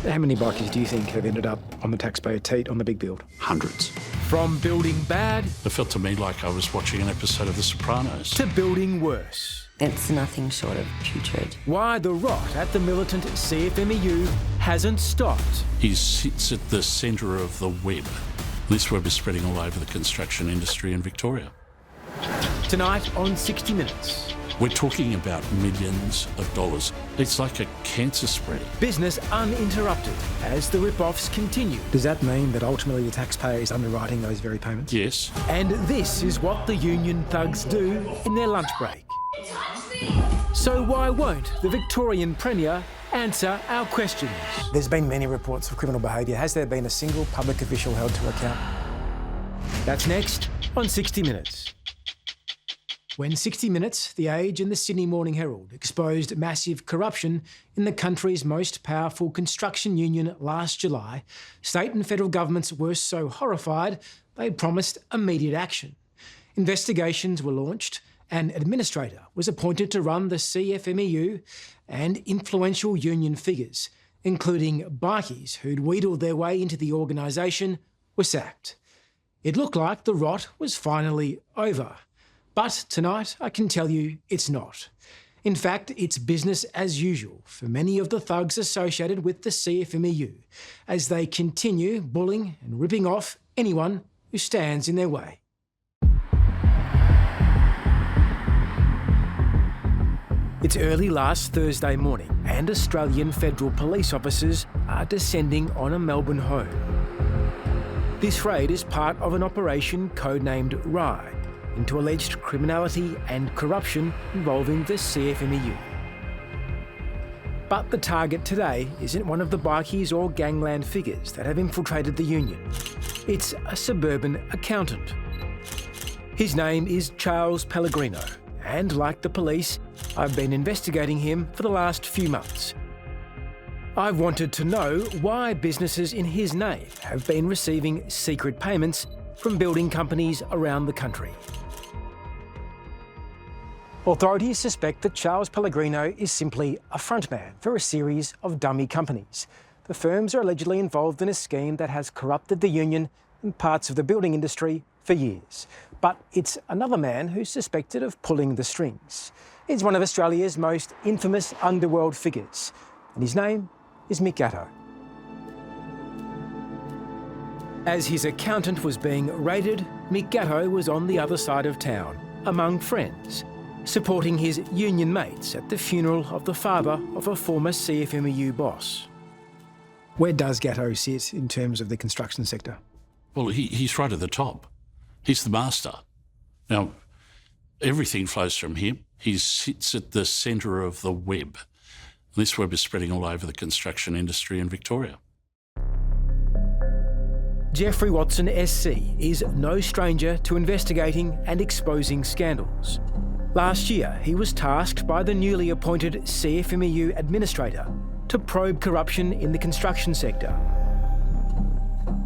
How many bikers do you think have ended up on the taxpayer teat on the big build? Hundreds. From building bad... It felt to me like I was watching an episode of The Sopranos. ...to building worse. It's nothing short of putrid. Why the rot at the militant CFMEU hasn't stopped. He sits at the centre of the web. This web is spreading all over the construction industry in Victoria. Tonight on 60 Minutes. We're talking about millions of dollars. It's like a cancer spread. Business uninterrupted as the rip-offs continue. Does that mean that ultimately the taxpayer is underwriting those very payments? Yes. And this is what the union thugs do in their lunch break. So why won't the Victorian Premier answer our questions? There's been many reports of criminal behaviour. Has there been a single public official held to account? That's next on 60 Minutes. When 60 Minutes, The Age and the Sydney Morning Herald exposed massive corruption in the country's most powerful construction union last July, state and federal governments were so horrified they promised immediate action. Investigations were launched, an administrator was appointed to run the CFMEU, and influential union figures, including Bikies who'd wheedled their way into the organisation, were sacked. It looked like the rot was finally over. But tonight, I can tell you it's not. In fact, it's business as usual for many of the thugs associated with the CFMEU, as they continue bullying and ripping off anyone who stands in their way. It's early last Thursday morning, and Australian federal police officers are descending on a Melbourne home. This raid is part of an operation codenamed Rye, into alleged criminality and corruption involving the CFMEU. But the target today isn't one of the bikies or gangland figures that have infiltrated the union. It's a suburban accountant. His name is Charles Pellegrino, and like the police, I've been investigating him for the last few months. I've wanted to know why businesses in his name have been receiving secret payments from building companies around the country. Authorities suspect that Charles Pellegrino is simply a frontman for a series of dummy companies. The firms are allegedly involved in a scheme that has corrupted the union and parts of the building industry for years. But it's another man who's suspected of pulling the strings. He's one of Australia's most infamous underworld figures, and his name is Gatto. As his accountant was being raided, Gatto was on the other side of town, among friends, supporting his union mates at the funeral of the father of a former CFMEU boss. Where does Gatto sit in terms of the construction sector? Well, he's right at the top. He's the master. Now, everything flows from him. He sits at the centre of the web. This web is spreading all over the construction industry in Victoria. Jeffrey Watson SC is no stranger to investigating and exposing scandals. Last year, he was tasked by the newly appointed CFMEU administrator to probe corruption in the construction sector.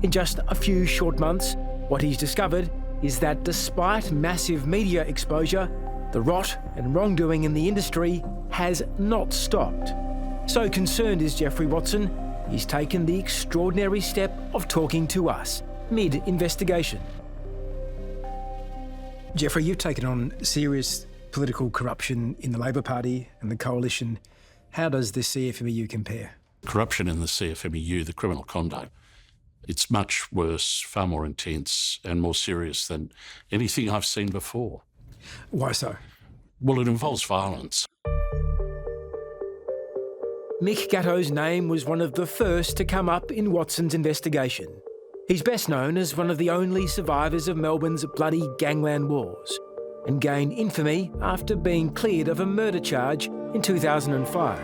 In just a few short months, what he's discovered is that despite massive media exposure, the rot and wrongdoing in the industry has not stopped. So concerned is Jeffrey Watson, he's taken the extraordinary step of talking to us mid-investigation. Jeffrey, you've taken on serious political corruption in the Labor Party and the Coalition. How does the CFMEU compare? Corruption in the CFMEU, the criminal conduct, it's much worse, far more intense and more serious than anything I've seen before. Why so? Well, it involves violence. Gatto's name was one of the first to come up in Watson's investigation. He's best known as one of the only survivors of Melbourne's bloody gangland wars, and gained infamy after being cleared of a murder charge in 2005.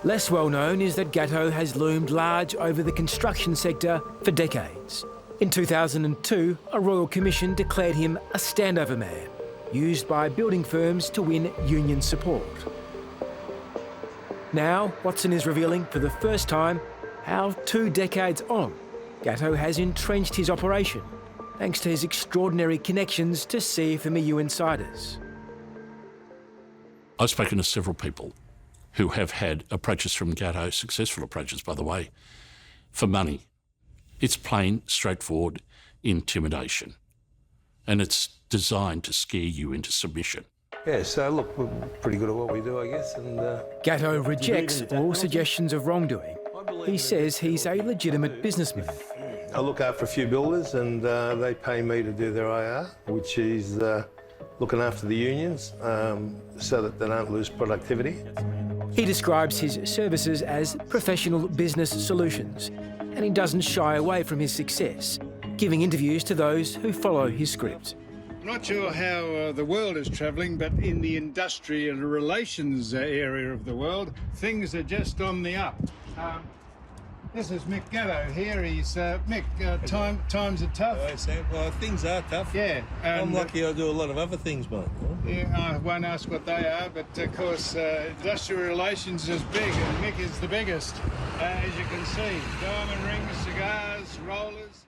Less well known is that Gatto has loomed large over the construction sector for decades. In 2002, a Royal Commission declared him a standover man, used by building firms to win union support. Now, Watson is revealing for the first time how 2 decades on, Gatto has entrenched his operation, thanks to his extraordinary connections to CFMEU insiders. I've spoken to several people who have had approaches from Gatto, successful approaches, by the way, for money. It's plain, straightforward intimidation. And it's designed to scare you into submission. Yeah, so look, we're pretty good at what we do, I guess. And Gatto rejects all suggestions of wrongdoing. He says he's a legitimate businessman. I look after a few builders and they pay me to do their IR, which is looking after the unions so that they don't lose productivity. He describes his services as professional business solutions, and he doesn't shy away from his success, giving interviews to those who follow his script. I'm not sure how the world is travelling, but in the industrial relations area of the world, things are just on the up. This is Mick Gatto here. He's Mick. Times are tough. Oh, Sam. Well, things are tough. Yeah, I'm lucky I do a lot of other things, mate. Yeah, I won't ask what they are, but of course, industrial relations is big, and Mick is the biggest, as you can see. Diamond rings, cigars, rollers.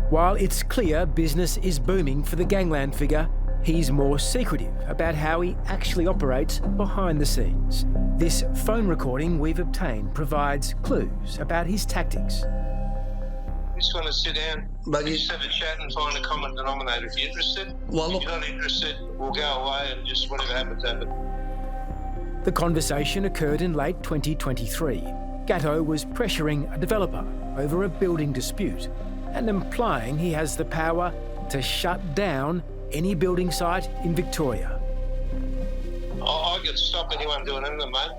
While it's clear business is booming for the gangland figure, he's more secretive about how he actually operates behind the scenes. This phone recording we've obtained provides clues about his tactics. Just want to sit down, just have a chat and find a common denominator. If you're interested, if you're not interested, we'll go away and just whatever happens, happens. The conversation occurred in late 2023. Gatto was pressuring a developer over a building dispute and implying he has the power to shut down any building site in Victoria. I could stop anyone doing anything, mate.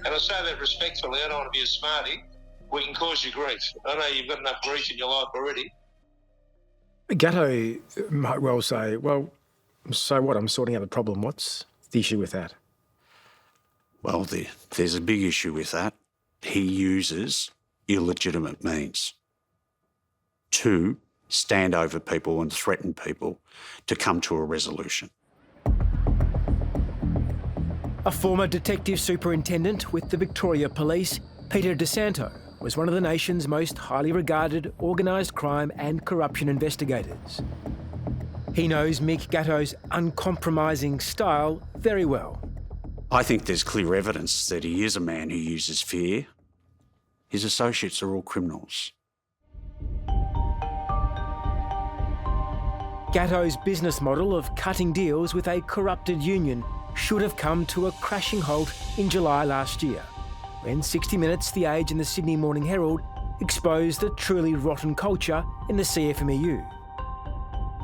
And I say that respectfully. I don't want to be a smarty. We can cause you grief. I know you've got enough grief in your life already. Gatto might well say, well, so what? I'm sorting out the problem. What's the issue with that? Well, there's a big issue with that. He uses illegitimate means to stand over people and threaten people to come to a resolution. A former detective superintendent with the Victoria Police, Peter DeSanto, was one of the nation's most highly regarded organised crime and corruption investigators. He knows Mick Gatto's uncompromising style very well. I think there's clear evidence that he is a man who uses fear. His associates are all criminals. Gatto's business model of cutting deals with a corrupted union should have come to a crashing halt in July last year, when 60 Minutes, The Age and the Sydney Morning Herald exposed the truly rotten culture in the CFMEU.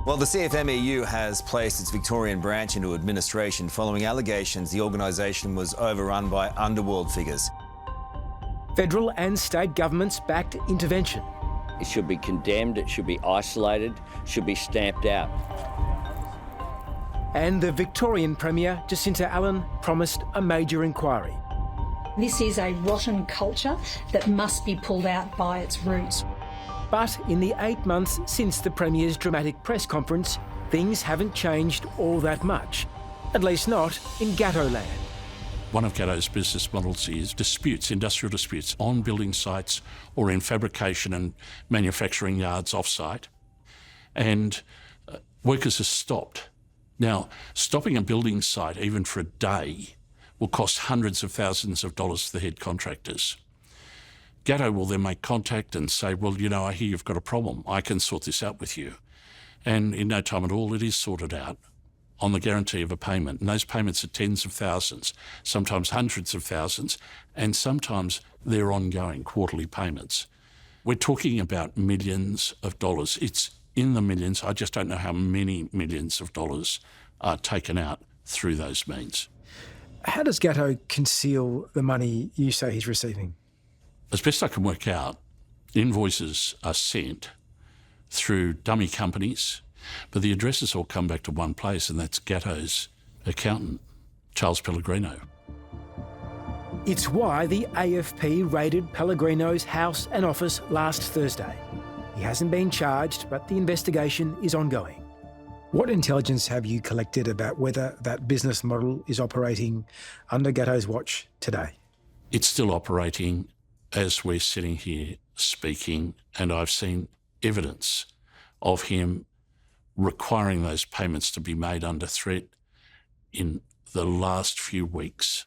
Well, the CFMEU has placed its Victorian branch into administration following allegations the organisation was overrun by underworld figures. Federal and state governments backed intervention. It should be condemned, it should be isolated, should be stamped out. And the Victorian Premier, Jacinta Allen, promised a major inquiry. This is a rotten culture that must be pulled out by its roots. But in the 8 months since the Premier's dramatic press conference, things haven't changed all that much, at least not in Gatto land. One of Gatto's business models is disputes, industrial disputes, on building sites or in fabrication and manufacturing yards off-site. And workers are stopped. Now, stopping a building site, even for a day, will cost hundreds of thousands of dollars to the head contractors. Gatto will then make contact and say, well, you know, I hear you've got a problem. I can sort this out with you. And in no time at all, it is sorted out on the guarantee of a payment. And those payments are tens of thousands, sometimes hundreds of thousands, and sometimes they're ongoing quarterly payments. We're talking about millions of dollars. It's in the millions. I just don't know how many millions of dollars are taken out through those means. How does Gatto conceal the money you say he's receiving? As best I can work out, invoices are sent through dummy companies, but the addresses all come back to one place, and that's Gatto's accountant, Charles Pellegrino. It's why the AFP raided Pellegrino's house and office last Thursday. He hasn't been charged, but the investigation is ongoing. What intelligence have you collected about whether that business model is operating under Gatto's watch today? It's still operating as we're sitting here speaking, and I've seen evidence of him requiring those payments to be made under threat in the last few weeks.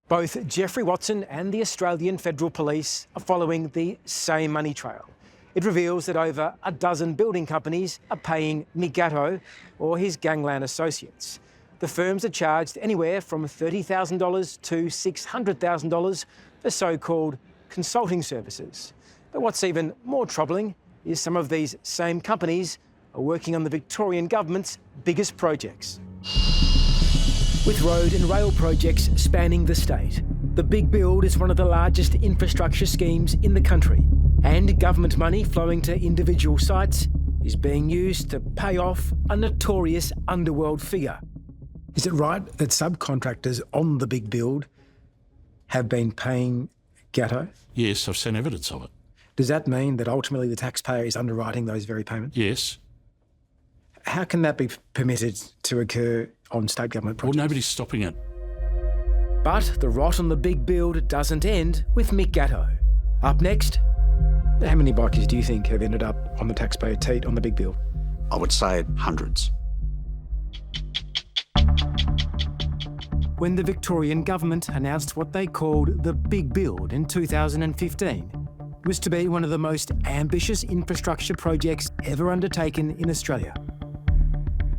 Both Jeffrey Watson and the Australian Federal Police are following the same money trail. It reveals that over a dozen building companies are paying Gatto or his gangland associates. The firms are charged anywhere from $30,000 to $600,000 for so-called consulting services. But what's even more troubling is some of these same companies are working on the Victorian government's biggest projects. With road and rail projects spanning the state, the Big Build is one of the largest infrastructure schemes in the country, and government money flowing to individual sites is being used to pay off a notorious underworld figure. Is it right that subcontractors on the Big Build have been paying Gatto? Yes, I've seen evidence of it. Does that mean that ultimately the taxpayer is underwriting those very payments? Yes. How can that be permitted to occur on state government projects? Well, nobody's stopping it. But the rot on the Big Build doesn't end with Gatto. Up next, how many bikies do you think have ended up on the taxpayer teat on the Big Build? I would say hundreds. When the Victorian government announced what they called the Big Build in 2015, it was to be one of the most ambitious infrastructure projects ever undertaken in Australia.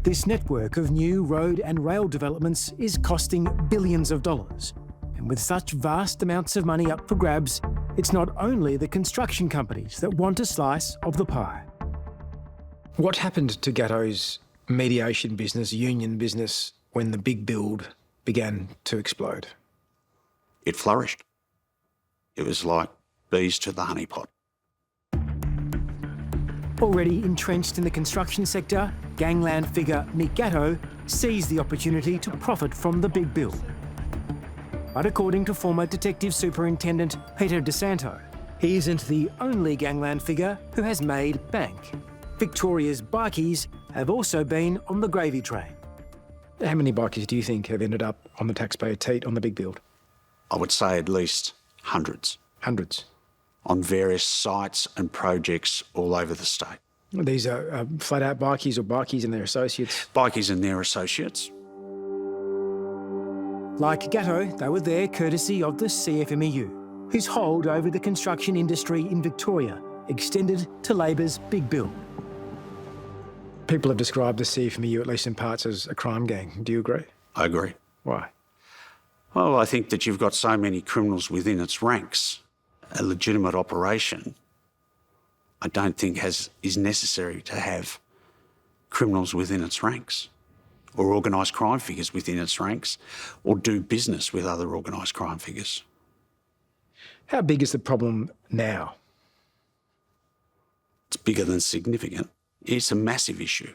This network of new road and rail developments is costing billions of dollars. And with such vast amounts of money up for grabs, it's not only the construction companies that want a slice of the pie. What happened to Gatto's mediation business, union business, when the Big Build began to explode? It flourished. It was like bees to the honeypot. Already entrenched in the construction sector, gangland figure Gatto seized the opportunity to profit from the Big Build. But according to former Detective Superintendent Peter DeSanto, he isn't the only gangland figure who has made bank. Victoria's bikies have also been on the gravy train. How many bikies do you think have ended up on the taxpayer teat on the Big Build? I would say at least hundreds. Hundreds. On various sites and projects all over the state. These are flat-out bikies or bikies and their associates? Bikies and their associates. Like Gatto, they were there courtesy of the CFMEU, whose hold over the construction industry in Victoria extended to Labor's Big Build. People have described the CFMEU, at least in parts, as a crime gang. Do you agree? I agree. Why? Well, I think that you've got so many criminals within its ranks. A legitimate operation, I don't think is necessary to have criminals within its ranks or organised crime figures within its ranks or do business with other organised crime figures. How big is the problem now? It's bigger than significant. It's a massive issue.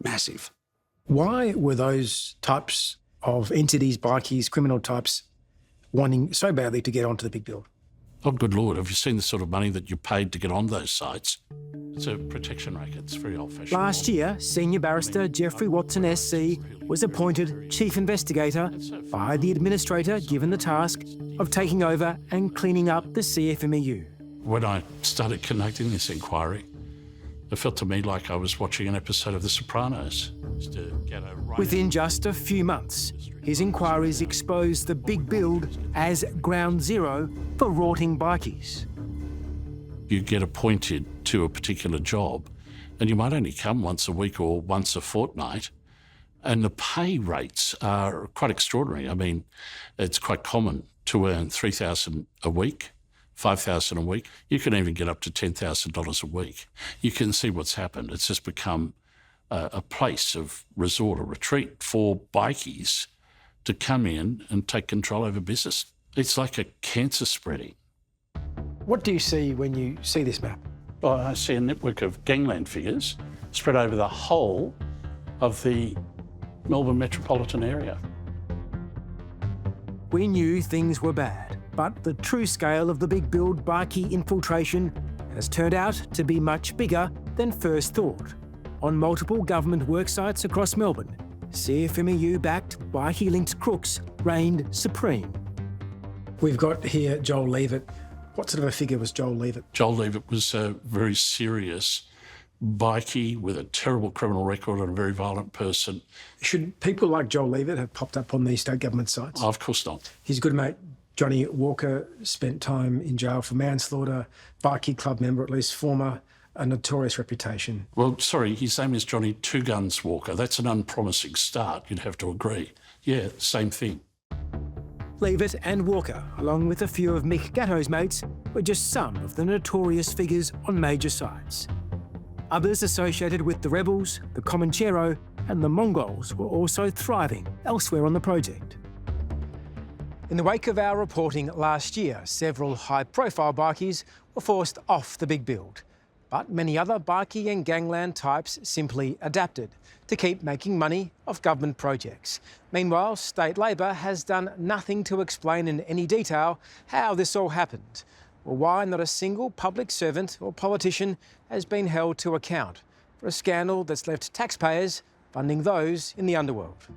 Massive. Why were those types of entities, bikies, criminal types, wanting so badly to get onto the Big Build? Oh, good Lord, have you seen the sort of money that you paid to get on those sites? It's a protection racket. It's very old-fashioned. Last year, senior barrister Jeffrey Watson SC was appointed chief investigator by the administrator given the task of taking over and cleaning up the CFMEU. When I started conducting this inquiry, it felt to me like I was watching an episode of The Sopranos. Within just a few months, his inquiries exposed the Big Build as ground zero for rotting bikies. You get appointed to a particular job and you might only come once a week or once a fortnight, and the pay rates are quite extraordinary. I mean, it's quite common to earn $3,000 a week, $5,000 a week. You can even get up to $10,000 a week. You can see what's happened. It's just become a place of resort or retreat for bikies to come in and take control over business. It's like a cancer spreading. What do you see when you see this map? Well, I see a network of gangland figures spread over the whole of the Melbourne metropolitan area. We knew things were bad, but the true scale of the Big Build bikie infiltration has turned out to be much bigger than first thought. On multiple government work sites across Melbourne, CFMEU-backed bikie-linked crooks reigned supreme. We've got here Joel Leavitt. What sort of a figure was Joel Leavitt? Joel Leavitt was a very serious bikie with a terrible criminal record and a very violent person. Should people like Joel Leavitt have popped up on these state government sites? Oh, of course not. His good mate Johnny Walker spent time in jail for manslaughter, bikie club member, at least former, a notorious reputation. Well, sorry, his name is Johnny Two Guns Walker. That's an unpromising start, you'd have to agree. Yeah, same thing. Leavitt and Walker, along with a few of Mick Gatto's mates, were just some of the notorious figures on major sites. Others associated with the rebels, the Comanchero and the Mongols were also thriving elsewhere on the project. In the wake of our reporting last year, several high-profile bikies were forced off the big build. But many other bikie and gangland types simply adapted to keep making money off government projects. Meanwhile, state Labor has done nothing to explain in any detail how this all happened, or why not a single public servant or politician has been held to account for a scandal that's left taxpayers funding those in the underworld.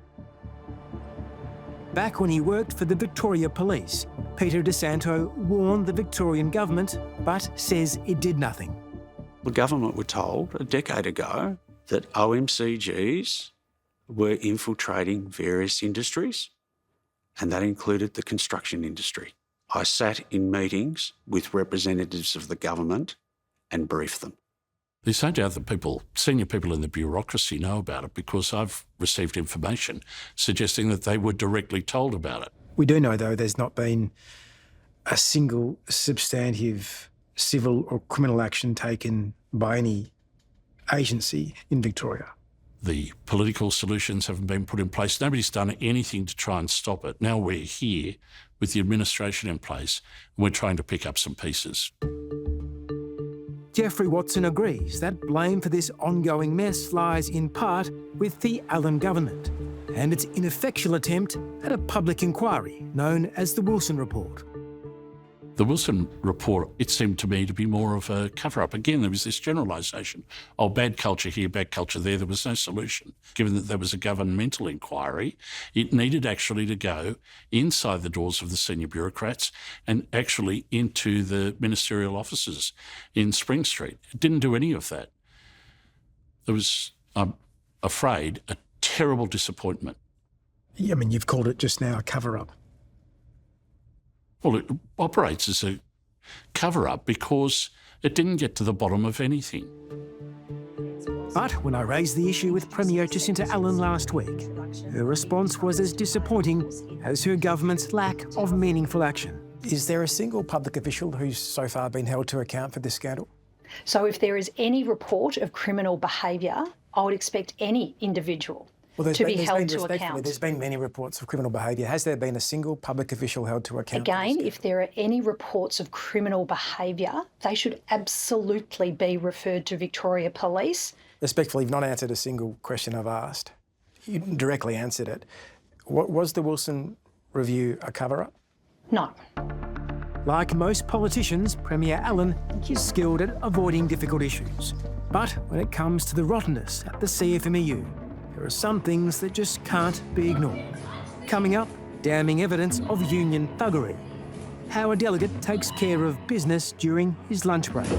Back when he worked for the Victoria Police, Peter DeSanto warned the Victorian government, but says it did nothing. The government were told a decade ago that OMCGs were infiltrating various industries, and that included the construction industry. I sat in meetings with representatives of the government and briefed them. There's no doubt that senior people in the bureaucracy know about it, because I've received information suggesting that they were directly told about it. We do know, though, there's not been a single substantive civil or criminal action taken by any agency in Victoria. The political solutions haven't been put in place. Nobody's done anything to try and stop it. Now we're here with the administration in place and we're trying to pick up some pieces. Jeffrey Watson agrees that blame for this ongoing mess lies in part with the Allen government and its ineffectual attempt at a public inquiry known as the Wilson Report. The Wilson Report, it seemed to me to be more of a cover-up. Again, there was this generalisation, oh, bad culture here, bad culture there. There was no solution. Given that there was a governmental inquiry, it needed actually to go inside the doors of the senior bureaucrats and actually into the ministerial offices in Spring Street. It didn't do any of that. There was, I'm afraid, a terrible disappointment. I mean, you've called it just now a cover-up. Well, it operates as a cover-up because it didn't get to the bottom of anything. But when I raised the issue with Premier Jacinta Allen last week, her response was as disappointing as her government's lack of meaningful action. Is there a single public official who's so far been held to account for this scandal? So if there is any report of criminal behaviour, I would expect any individual to be held to account. There's been many reports of criminal behaviour. Has there been a single public official held to account? Again, if there are any reports of criminal behaviour, they should absolutely be referred to Victoria Police. Respectfully, you've not answered a single question I've asked. You directly answered it. Was the Wilson review a cover-up? No. Like most politicians, Premier Allen is skilled at avoiding difficult issues. But when it comes to the rottenness at the CFMEU, there are some things that just can't be ignored. Coming up, damning evidence of union thuggery. How a delegate takes care of business during his lunch break.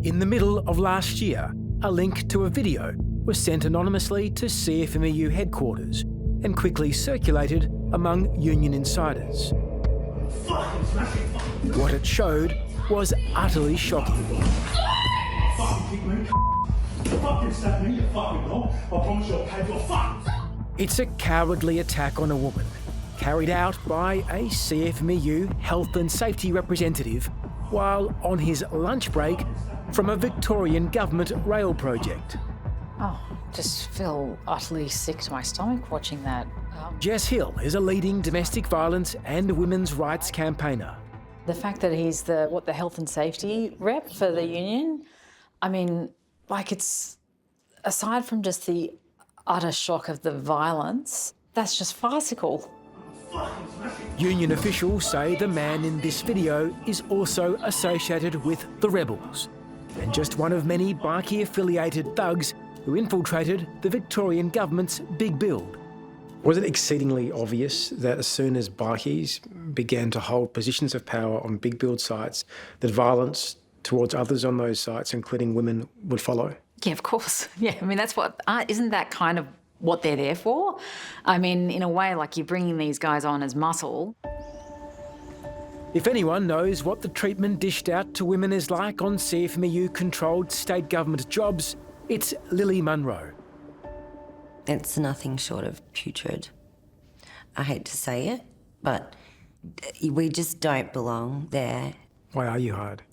In the middle of last year, a link to a video was sent anonymously to CFMEU headquarters and quickly circulated among union insiders. What it showed was utterly shocking. It's a cowardly attack on a woman, carried out by a CFMEU health and safety representative while on his lunch break from a Victorian government rail project. Oh, just feel utterly sick to my stomach watching that. Jess Hill is a leading domestic violence and women's rights campaigner. The fact that he's the health and safety rep for the union, I mean, like, it's, aside from just the utter shock of the violence, that's just farcical. Union officials say the man in this video is also associated with the rebels and just one of many bikie-affiliated thugs who infiltrated the Victorian government's big build. Was it exceedingly obvious that as soon as bikies began to hold positions of power on big build sites, that violence towards others on those sites, including women, would follow? Yeah, of course. Yeah, I mean, that's what, isn't that kind of what they're there for? I mean, in a way, like you're bringing these guys on as muscle. If anyone knows what the treatment dished out to women is like on CFMEU-controlled state government jobs, it's Lily Munro. It's nothing short of putrid. I hate to say it, but we just don't belong there. Why are you hired?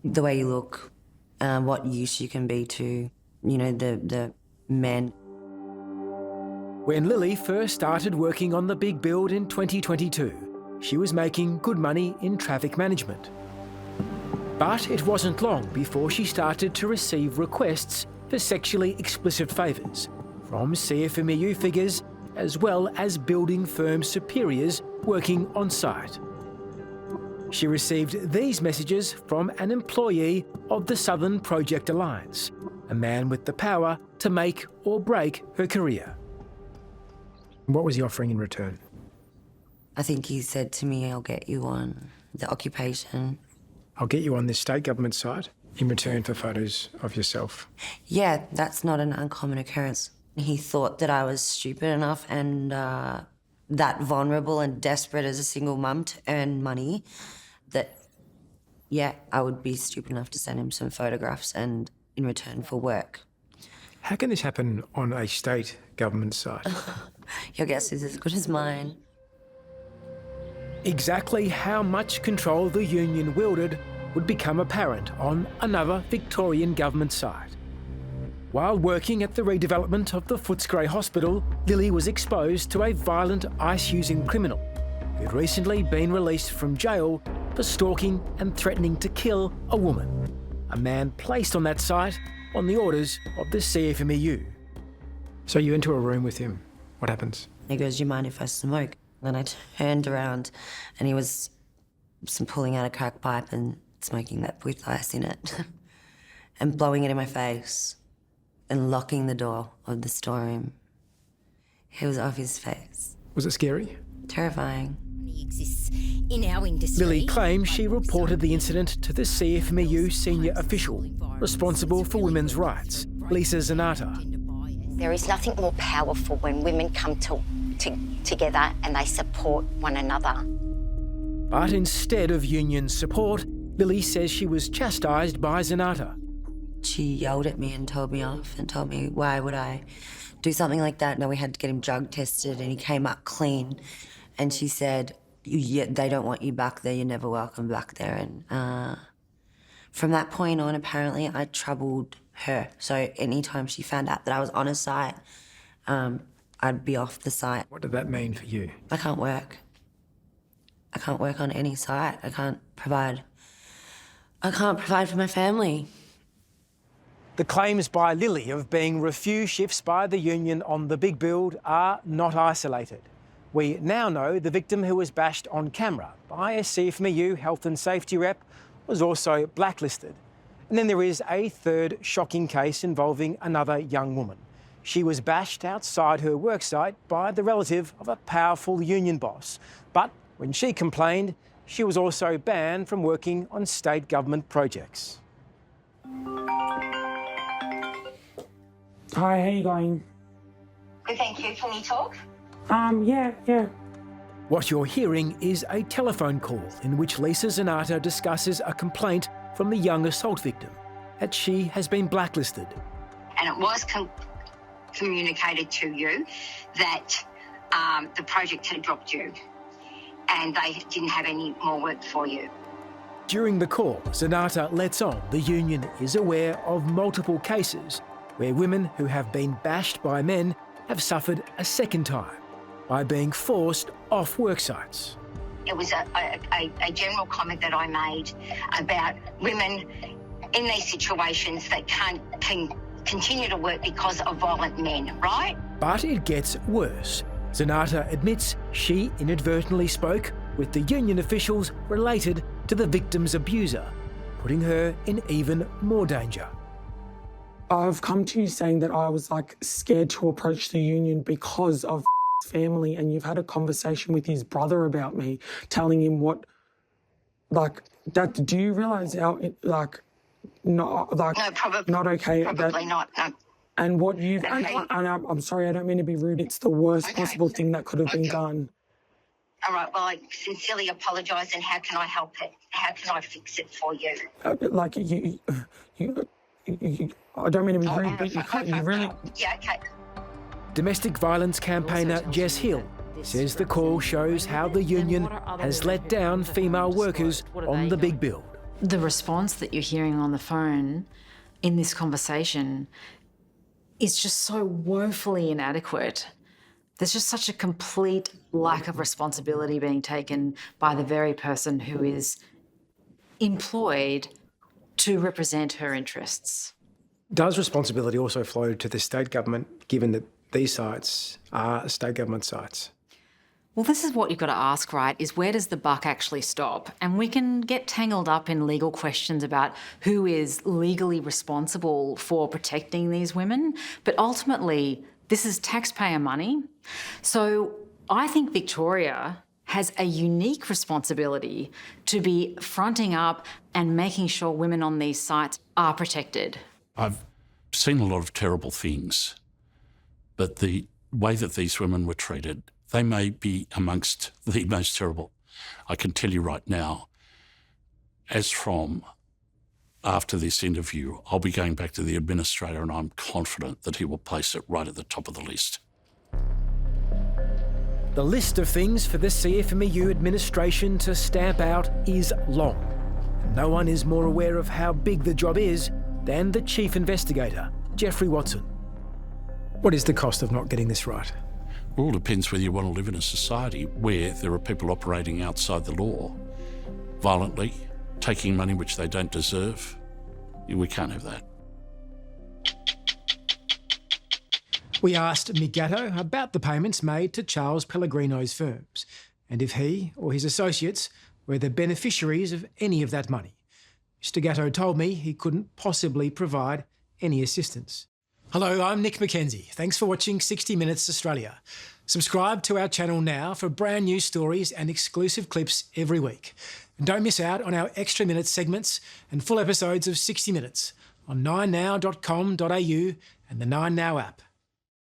The way you look, what use you can be to, the men. When Lily first started working on the big build in 2022, she was making good money in traffic management. But it wasn't long before she started to receive requests for sexually explicit favours from CFMEU figures as well as building firm superiors working on site. She received these messages from an employee of the Southern Project Alliance, a man with the power to make or break her career. What was he offering in return? I think he said to me, I'll get you on the occupation. I'll get you on this state government site in return for photos of yourself. Yeah, that's not an uncommon occurrence. He thought that I was stupid enough and that vulnerable and desperate as a single mum to earn money that, yeah, I would be stupid enough to send him some photographs and in return for work. How can this happen on a state government site? Your guess is as good as mine. Exactly how much control the union wielded would become apparent on another Victorian government site. While working at the redevelopment of the Footscray Hospital, Lily was exposed to a violent ice-using criminal who'd recently been released from jail for stalking and threatening to kill a woman, a man placed on that site on the orders of the CFMEU. So you enter a room with him. What happens? He goes, do you mind if I smoke? Then I turned around and he was pulling out a crack pipe and smoking that with ice in it and blowing it in my face and locking the door of the storeroom. He was off his face. Was it scary? Terrifying. Exists in our industry. Lily claims she reported the incident to the CFMEU senior official responsible for women's rights, Lisa Zanata. There is nothing more powerful when women come together and they support one another. But instead of union support, Lily says she was chastised by Zanata. She yelled at me and told me off and told me why would I do something like that. No, we had to get him drug tested and he came up clean. And she said, yeah, they don't want you back there, you're never welcome back there. And from that point on, apparently, I troubled her. So anytime she found out that I was on a site, I'd be off the site. What did that mean for you? I can't work. I can't work on any site. I can't provide for my family. The claims by Lily of being refused shifts by the union on the big build are not isolated. We now know the victim who was bashed on camera by a CFMEU health and safety rep was also blacklisted. And then there is a third shocking case involving another young woman. She was bashed outside her worksite by the relative of a powerful union boss. But when she complained, she was also banned from working on state government projects. Hi, how you going? Good, thank you. Can you talk? Yeah. What you're hearing is a telephone call in which Lisa Zanata discusses a complaint from the young assault victim that she has been blacklisted. And it was communicated to you that the project had dropped you and they didn't have any more work for you. During the call, Zanata lets on the union is aware of multiple cases where women who have been bashed by men have suffered a second time by being forced off work sites. It was a general comment that I made about women in these situations that can continue to work because of violent men, right? But it gets worse. Zanata admits she inadvertently spoke with the union officials related to the victim's abuser, putting her in even more danger. I've come to you saying that I was scared to approach the union because of family and you've had a conversation with his brother about me, telling him what, like, Dad, do you realise how, like, not, like, no, probably, not okay? Probably not, no. And what you've, and I'm sorry, I don't mean to be rude, it's the worst possible thing that could have been done. All right, well, I sincerely apologise, and how can I help it? How can I fix it for you? Like, you I don't mean to be rude, but you really... Yeah, okay. Domestic violence campaigner Jess Hill says the call shows how the union has let down female workers on the big build. The response that you're hearing on the phone in this conversation is just so woefully inadequate. There's just such a complete lack of responsibility being taken by the very person who is employed to represent her interests. Does responsibility also flow to the state government, given that these sites are state government sites? Well, this is what you've got to ask, right, is where does the buck actually stop? And we can get tangled up in legal questions about who is legally responsible for protecting these women, but ultimately, this is taxpayer money. So I think Victoria has a unique responsibility to be fronting up and making sure women on these sites are protected. I've seen a lot of terrible things, but the way that these women were treated, they may be amongst the most terrible. I can tell you right now, as from after this interview, I'll be going back to the administrator and I'm confident that he will place it right at the top of the list. The list of things for the CFMEU administration to stamp out is long. No one is more aware of how big the job is than the chief investigator, Jeffrey Watson. What is the cost of not getting this right? It all depends whether you want to live in a society where there are people operating outside the law, violently, taking money which they don't deserve. We can't have that. We asked Gatto about the payments made to Charles Pellegrino's firms and if he or his associates were the beneficiaries of any of that money. Mr. Gatto told me he couldn't possibly provide any assistance. Hello, I'm Nick McKenzie. Thanks for watching 60 Minutes Australia. Subscribe to our channel now for brand new stories and exclusive clips every week. And don't miss out on our Extra Minutes segments and full episodes of 60 Minutes on 9now.com.au and the 9Now app.